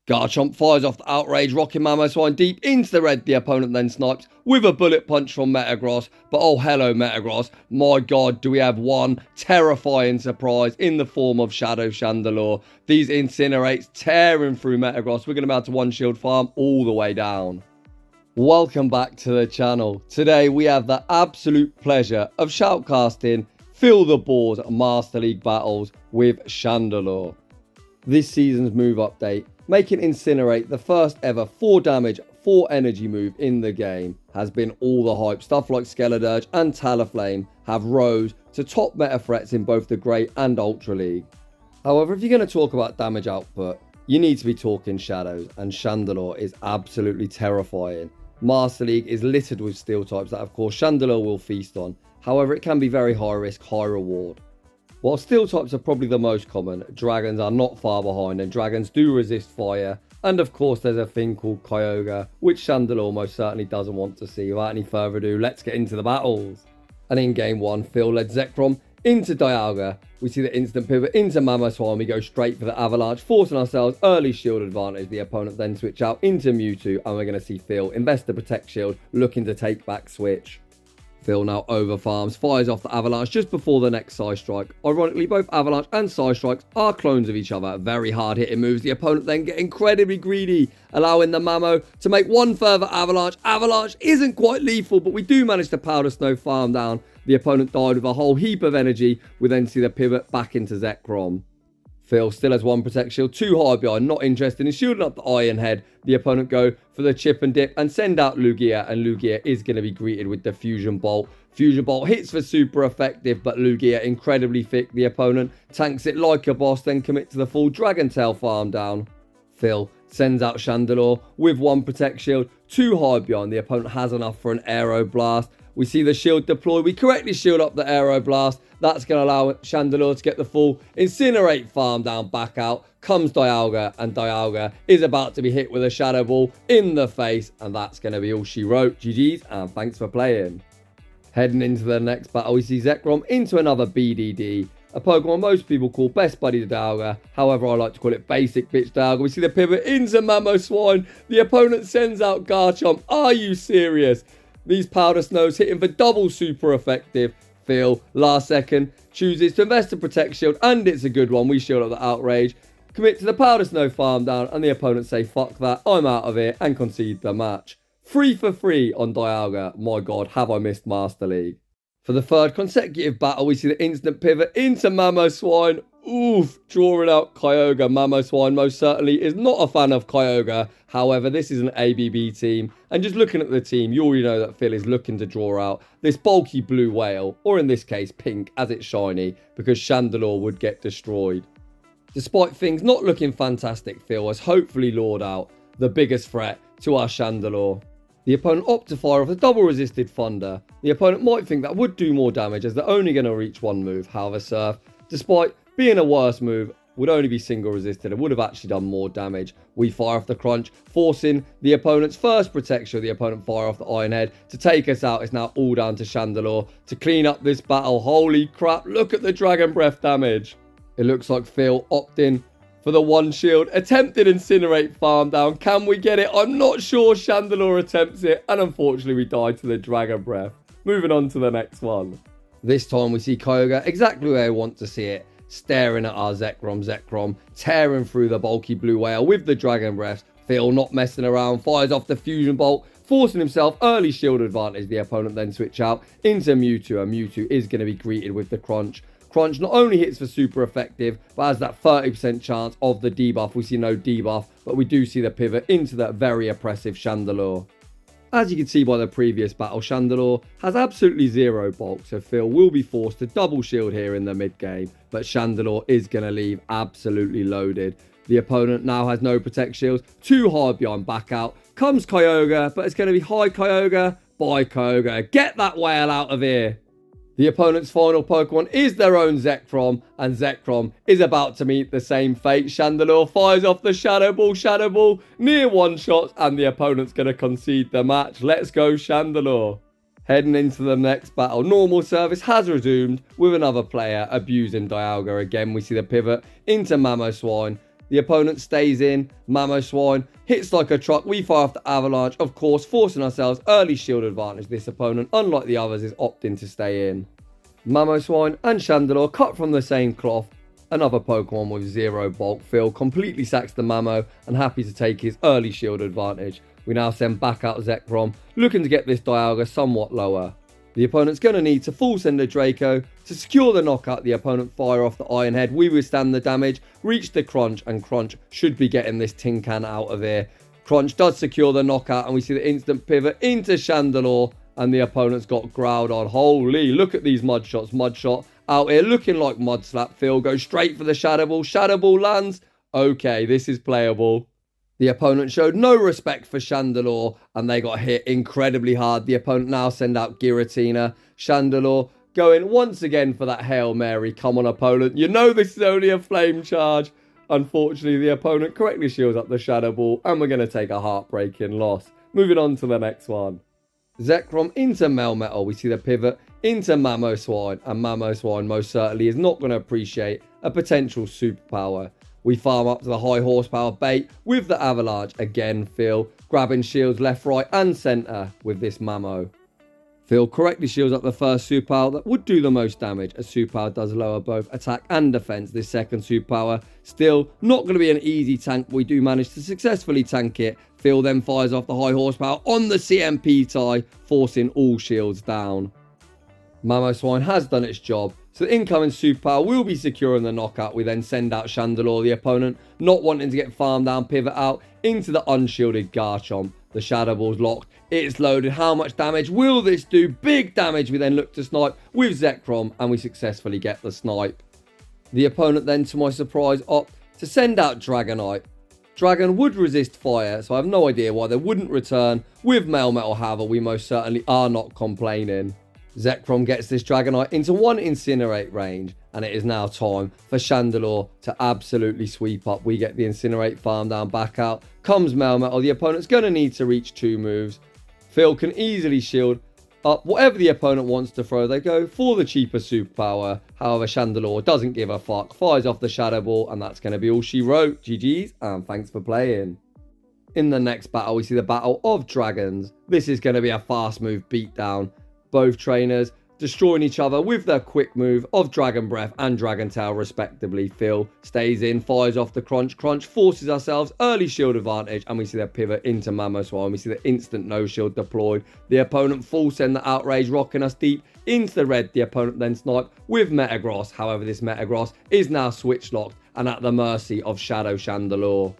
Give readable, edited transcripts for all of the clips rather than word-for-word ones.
Garchomp fires off the outrage, rocking Mamoswine deep into the red. The opponent then snipes with a bullet punch from Metagross. But oh, hello, Metagross. My God, do we have one terrifying surprise in the form of Shadow Chandelure. These Incinerates tearing through Metagross. We're going to be able to one-shield farm all the way down. Welcome back to the channel. Today, we have the absolute pleasure of shoutcasting philthebaws Master League battles with Chandelure. This season's move update, making Incinerate the first ever 4 damage, 4 energy move in the game, has been all the hype. Stuff like Skeledirge and Talonflame have rose to top meta threats in both the Great and Ultra League. However, if you're going to talk about damage output, you need to be talking Shadows, and Chandelure is absolutely terrifying. Master League is littered with steel types that of course Chandelure will feast on. However, it can be very high risk, high reward. While steel types are probably the most common, dragons are not far behind, and dragons do resist fire. And of course there's a thing called Kyogre, which Chandelure most certainly doesn't want to see. Without any further ado, let's get into the battles. And in game 1, Phil led Zekrom into Diaga. We see the instant pivot into Mamoswine. We go straight for the avalanche, forcing ourselves early shield advantage. The opponent then switch out into Mewtwo, and we're going to see Phil invest the protect shield, looking to take back switch. Phil now over farms, fires off the avalanche just before the next side strike. Ironically, both avalanche and side strikes are clones of each other. Very hard hitting moves. The opponent then get incredibly greedy, allowing the Mamo to make one further avalanche. Avalanche isn't quite lethal, but we do manage to powder snow farm down. The opponent died with a whole heap of energy. We then see the pivot back into Zekrom. Phil still has 1 protect shield, 2 hard behind, not interested in shielding up the Iron Head. The opponent go for the chip and dip and send out Lugia, and Lugia is going to be greeted with the Fusion Bolt. Fusion Bolt hits for super effective, but Lugia incredibly thick. The opponent tanks it like a boss, then commit to the full Dragon Tail farm down. Phil sends out Chandelure with 1 protect shield, 2 hard behind. The opponent has enough for an Aero Blast. We see the shield deploy. We correctly shield up the Aero Blast. That's going to allow Chandelure to get the full Incinerate farm down. Back out comes Diaga, and Diaga is about to be hit with a Shadow Ball in the face. And that's going to be all she wrote. GG's, and thanks for playing. Heading into the next battle, we see Zekrom into another BDD. A Pokemon most people call Best Buddy Diaga. However, I like to call it Basic Bitch Diaga. We see the pivot into Mamoswine. The opponent sends out Garchomp. Are you serious? These powder snows hitting for double super effective. Phil, last second, chooses to invest a protect shield, and it's a good one. We shield up the outrage, commit to the powder snow farm down, and the opponent say, fuck that, I'm out of here, and concede the match. 3 for 3 on Diaga. My God, have I missed Master League. For the 3rd consecutive battle, we see the instant pivot into Mamoswine. Oof, drawing out Kyogre. Mamoswine most certainly is not a fan of Kyogre. However, this is an ABB team. And just looking at the team, you already know that Phil is looking to draw out this bulky blue whale. Or in this case, pink, as it's shiny. Because Chandelure would get destroyed. Despite things not looking fantastic, Phil has hopefully lured out the biggest threat to our Chandelure. The opponent opts to fire off a double resisted Thunder. The opponent might think that would do more damage as they're only going to reach 1 move. However, Surf, despite being a worse move, would only be single resisted and would have actually done more damage. We fire off the Crunch, forcing the opponent's first protection. The opponent fire off the Iron Head to take us out. It's now all down to Chandelure to clean up this battle. Holy crap, look at the Dragon Breath damage. It looks like Phil opting for the 1 shield. Attempted Incinerate farm down. Can we get it? I'm not sure. Chandelure attempts it, and unfortunately we die to the Dragon Breath. Moving on to the next one. This time we see Kyogre exactly where I want to see it, staring at our Zekrom, tearing through the bulky blue whale with the Dragon Breath. Phil not messing around, fires off the Fusion Bolt, forcing himself early shield advantage. The opponent then switch out into Mewtwo, and Mewtwo is going to be greeted with the Crunch. Crunch not only hits for super effective, but has that 30% chance of the debuff. We see no debuff, but we do see the pivot into that very oppressive Chandelure. As you can see by the previous battle, Chandelure has absolutely 0 bulk, so Phil will be forced to double shield here in the mid game, but Chandelure is going to leave absolutely loaded. The opponent now has no protect shields, 2 hard behind. Back out comes Kyogre, but it's going to be high Kyogre, bye Kyogre, get that whale out of here. The opponent's final Pokemon is their own Zekrom, and Zekrom is about to meet the same fate. Chandelure fires off the Shadow Ball, near 1 shot, and the opponent's going to concede the match. Let's go Chandelure. Heading into the next battle, normal service has resumed with another player abusing Diaga again. We see the pivot into Mamoswine. The opponent stays in. Mamoswine hits like a truck. We fire off the avalanche, of course, forcing ourselves early shield advantage. This opponent, unlike the others, is opting to stay in. Mamoswine and Chandelure cut from the same cloth. Another Pokemon with 0 bulk. Phil completely sacks the Mamo and happy to take his early shield advantage. We now send back out Zekrom, looking to get this Diaga somewhat lower. The opponent's going to need to full send a Draco. To secure the knockout, the opponent fire off the Iron Head. We withstand the damage, reach the Crunch, and Crunch should be getting this tin can out of here. Crunch does secure the knockout, and we see the instant pivot into Chandelure, and the opponent's got growled on. Holy, look at these mud shots. Mud shot out here looking like mud slap. Phil goes straight for the Shadow Ball. Shadow Ball lands. Okay, this is playable. The opponent showed no respect for Chandelure and they got hit incredibly hard. The opponent now send out Giratina. Chandelure going once again for that Hail Mary. Come on, opponent. You know this is only a flame charge. Unfortunately, the opponent correctly shields up the Shadow Ball and we're going to take a heartbreaking loss. Moving on to the next one. Zekrom into Melmetal. We see the pivot into Mamoswine, and Mamoswine most certainly is not going to appreciate a potential superpower. We farm up to the high horsepower bait with the avalanche. Again, Phil grabbing shields left, right and centre with this Mamo. Phil correctly shields up the first superpower that would do the most damage. A superpower does lower both attack and defense. This second superpower still not going to be an easy tank, but we do manage to successfully tank it. Phil then fires off the high horsepower on the CMP tie, forcing all shields down. Mamoswine has done its job, so the incoming superpower will be securing the knockout. We then send out Chandelure, the opponent not wanting to get farmed down, pivot out into the unshielded Garchomp. The Shadow Ball's locked, it's loaded. How much damage will this do? Big damage. We then look to snipe with Zekrom and we successfully get the snipe. The opponent then, to my surprise, opt to send out Dragonite. Dragon would resist fire, so I have no idea why they wouldn't return. With Melmetal, however, we most certainly are not complaining. Zekrom gets this Dragonite into one Incinerate range, and it is now time for Chandelure to absolutely sweep up. We get the Incinerate farm down, back out. Comes Melmetal. The opponent's going to need to reach 2 moves. Phil can easily shield up whatever the opponent wants to throw. They go for the cheaper superpower. However, Chandelure doesn't give a fuck. Fires off the Shadow Ball, and that's going to be all she wrote. GG's, and thanks for playing. In the next battle, we see the Battle of Dragons. This is going to be a fast move beatdown. Both trainers destroying each other with their quick move of Dragon Breath and Dragon Tail respectively. Phil stays in, fires off the Crunch. Crunch forces ourselves early shield advantage, and we see the pivot into Mamoswine. We see the instant no shield deployed. The opponent full send the Outrage, rocking us deep into the red. The opponent then snipe with Metagross. However, this Metagross is now switch locked and at the mercy of Shadow Chandelure.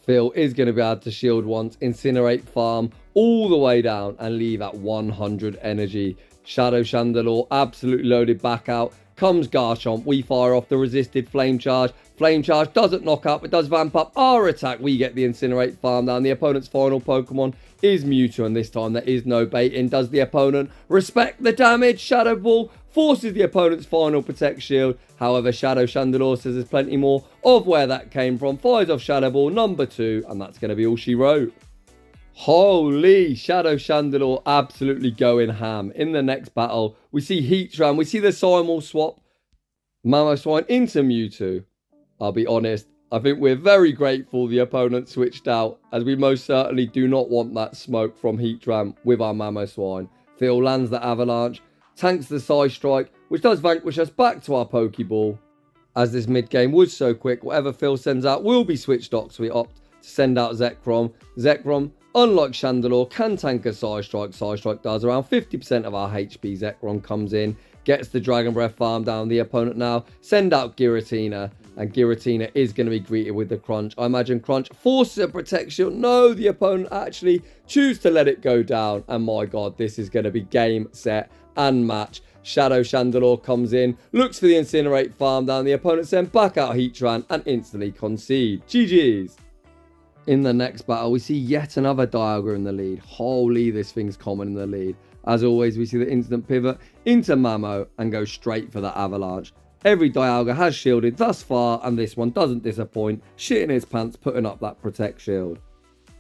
Phil is going to be able to shield once, Incinerate farm all the way down and leave at 100 energy. Shadow Chandelure absolutely loaded back out. Comes Garchomp. We fire off the resisted Flame Charge. Flame Charge doesn't knock up. It does vamp up our attack. We get the Incinerate farm down. The opponent's final Pokemon is Mewtwo, and this time there is no baiting. Does the opponent respect the damage? Shadow Ball forces the opponent's final Protect Shield. However, Shadow Chandelure says there's plenty more of where that came from. Fires off Shadow Ball number 2, and that's going to be all she wrote. Holy, Shadow Chandelure absolutely going ham. In the next battle, we see Heatran. We see the Simul swap. Mamoswine into Mewtwo. I'll be honest, I think we're very grateful the opponent switched out, as we most certainly do not want that smoke from Heatran with our Mamoswine. Phil lands the Avalanche, tanks the Side Strike, which does vanquish us back to our Pokeball. As this mid-game was so quick, whatever Phil sends out will be switched off, so we opt to send out Zekrom. Zekrom, unlike Chandelure, can tank a Side Strike. Side Strike does around 50% of our HP. Zekrom comes in, gets the Dragon Breath farm down. The opponent now send out Giratina, and Giratina is going to be greeted with the Crunch. I imagine Crunch forces a Protect Shield. No, the opponent actually chooses to let it go down, and my god, this is going to be game, set and match. Shadow Chandelure comes in, looks for the Incinerate farm down. The opponent send back out Heatran and instantly concede. GG's. In the next battle, we see yet another Diaga in the lead. Holy, this thing's common in the lead. As always, we see the instant pivot into Mamo and go straight for the Avalanche. Every Diaga has shielded thus far, and this one doesn't disappoint, shitting its pants, putting up that Protect Shield.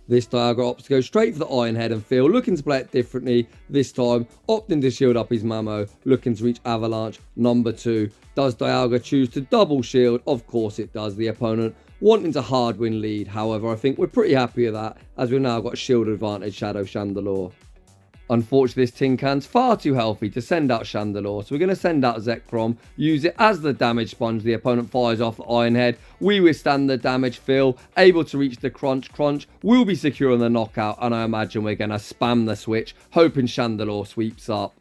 This Diaga opts to go straight for the Iron Head, and Phil looking to play it differently this time, opting to shield up his Mamo, looking to reach Avalanche number 2. Does Diaga choose to double shield? Of course it does. The opponent wanting to hard win lead. However, I think we're pretty happy with that, as we've now got shield advantage Shadow Chandelure. Unfortunately, this tin can's far too healthy to send out Chandelure, so we're going to send out Zekrom, use it as the damage sponge. The opponent fires off the Iron Head. We withstand the damage, Phil, able to reach the crunch. Crunch will be secure on the knockout, and I imagine we're going to spam the switch, hoping Chandelure sweeps up.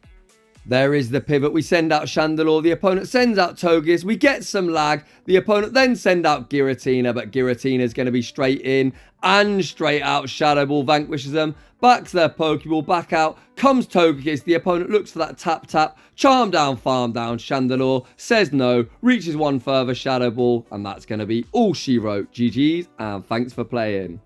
There is the pivot. We send out Chandelure. The opponent sends out Togekiss. We get some lag. The opponent then send out Giratina, but Giratina is going to be straight in and straight out. Shadow Ball vanquishes them. Back to their Pokeball. Back out comes Togekiss. The opponent looks for that tap. Charm down, farm down. Chandelure says no. Reaches one further. Shadow Ball. And that's going to be all she wrote. GG's and thanks for playing.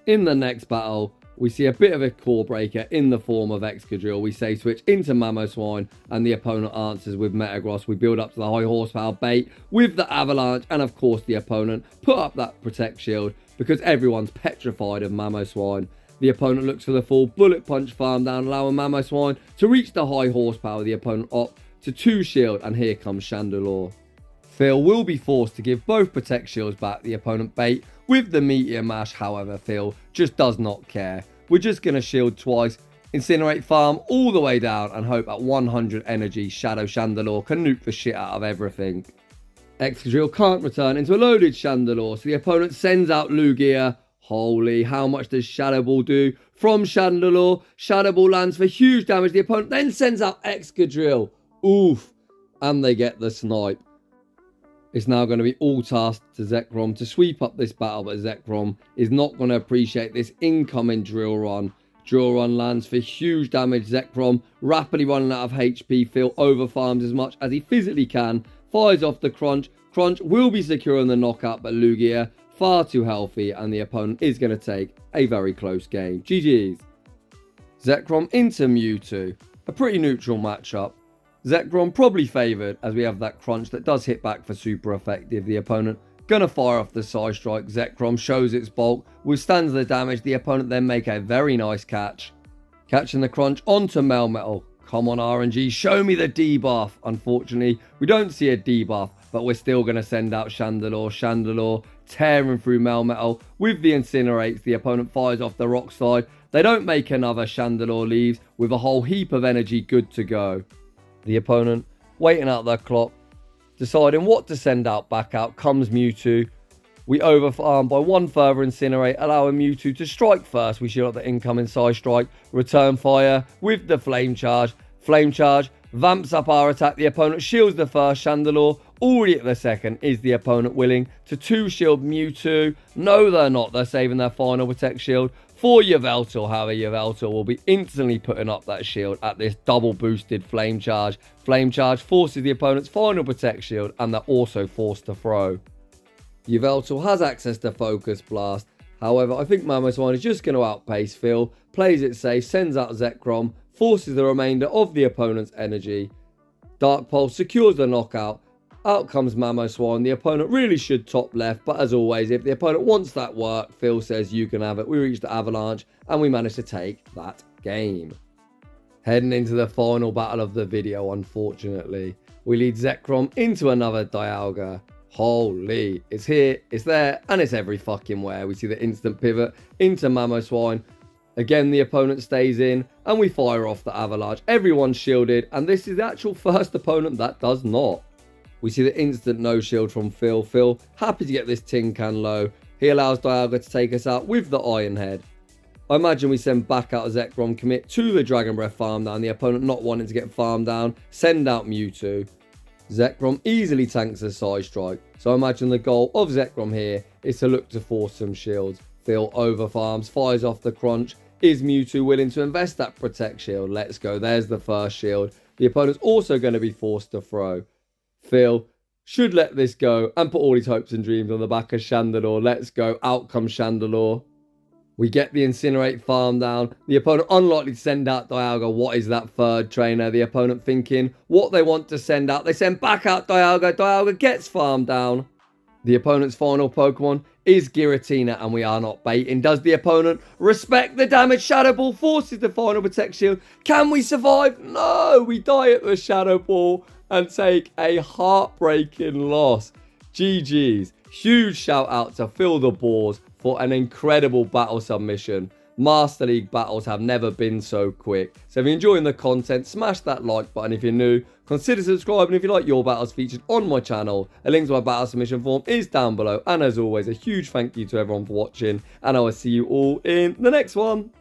In the next battle, we see a bit of a core breaker in the form of Excadrill. We say switch into Mamoswine, and the opponent answers with Metagross. We build up to the high horsepower bait with the Avalanche, and of course the opponent put up that Protect Shield because everyone's petrified of Mamoswine. The opponent looks for the full Bullet Punch farm down, allowing Mamoswine to reach the high horsepower. The opponent opt to 2 shield, and here comes Chandelure. Phil will be forced to give both Protect Shields back. The opponent bait with the Meteor Mash. However, Phil just does not care. We're just going to shield twice, Incinerate farm all the way down, and hope at 100 energy Shadow Chandelure can nuke the shit out of everything. Excadrill can't return into a loaded Chandelure, so the opponent sends out Lugia. Holy, how much does Shadow Ball do from Chandelure? Shadow Ball lands for huge damage. The opponent then sends out Excadrill. Oof. And they get the snipe. It's now going to be all tasked to Zekrom to sweep up this battle, but Zekrom is not going to appreciate this incoming Drill Run. Drill Run lands for huge damage. Zekrom rapidly running out of HP. Phil overfarms as much as he physically can. Fires off the Crunch. Crunch will be secure in the knockout, but Lugia far too healthy, and the opponent is going to take a very close game. GG's. Zekrom into Mewtwo. A pretty neutral matchup. Zekrom probably favoured, as we have that Crunch that does hit back for super effective. The opponent gonna fire off the Side Strike. Zekrom shows its bulk, withstands the damage. The opponent then make a very nice catch. Catching the Crunch onto Melmetal. Come on RNG, show me the debuff. Unfortunately, we don't see a debuff, but we're still gonna send out Chandelure. Chandelure tearing through Melmetal with the Incinerates. The opponent fires off the Rock Slide. They don't make another. Chandelure leaves with a whole heap of energy good to go. The opponent waiting out their clock, deciding what to send out. Back out comes Mewtwo. We overfarm by 1 further Incinerate, allowing Mewtwo to strike first. We shield up the incoming Side Strike. Return fire with the Flame Charge. Flame Charge vamps up our attack. The opponent shields the first. Chandelure already at the second. Is the opponent willing to 2-shield Mewtwo? No, they're not. They're saving their final Protect Shield for Yveltal. However, Yveltal will be instantly putting up that shield at this double boosted Flame Charge. Flame Charge forces the opponent's final Protect Shield, and they're also forced to throw. Yveltal has access to Focus Blast. However, I think Mamoswine is just going to outpace Phil, plays it safe, sends out Zekrom, forces the remainder of the opponent's energy. Dark Pulse secures the knockout. Out comes Mamoswine. The opponent really should top left, but as always, if the opponent wants that work, Phil says you can have it. We reach the Avalanche, and we manage to take that game. Heading into the final battle of the video, unfortunately. We lead Zekrom into another Diaga. Holy, it's here, it's there, and it's every fucking where. We see the instant pivot into Mamoswine. Again, the opponent stays in, and we fire off the Avalanche. Everyone's shielded, and this is the actual first opponent that does not. We see the instant no shield from Phil. Phil, happy to get this tin can low. He allows Diaga to take us out with the Iron Head. I imagine we send back out Zekrom, commit to the Dragon Breath farm down. The opponent not wanting to get farmed down, send out Mewtwo. Zekrom easily tanks a Side Strike. So I imagine the goal of Zekrom here is to look to force some shields. Phil overfarms, fires off the Crunch. Is Mewtwo willing to invest that Protect Shield? Let's go. There's the first shield. The opponent's also going to be forced to throw. Phil should let this go and put all his hopes and dreams on the back of Chandelure. Let's go. Out comes Chandelure. We get the Incinerate farm down. The opponent unlikely to send out Diaga. What is that third trainer? The opponent thinking what they want to send out. They send back out Diaga. Diaga gets farmed down. The opponent's final Pokemon is Giratina, and we are not baiting. Does the opponent respect the damage? Shadow Ball forces the final Protect Shield. Can we survive? No, we die at the Shadow Ball and take a heartbreaking loss. GG's. Huge shout out to philthebaws for an incredible battle submission. Master League battles have never been so quick. So if you're enjoying the content, smash that like button. If you're new, consider subscribing if you like your battles featured on my channel. A link to my battle submission form is down below. And as always, a huge thank you to everyone for watching. And I will see you all in the next one.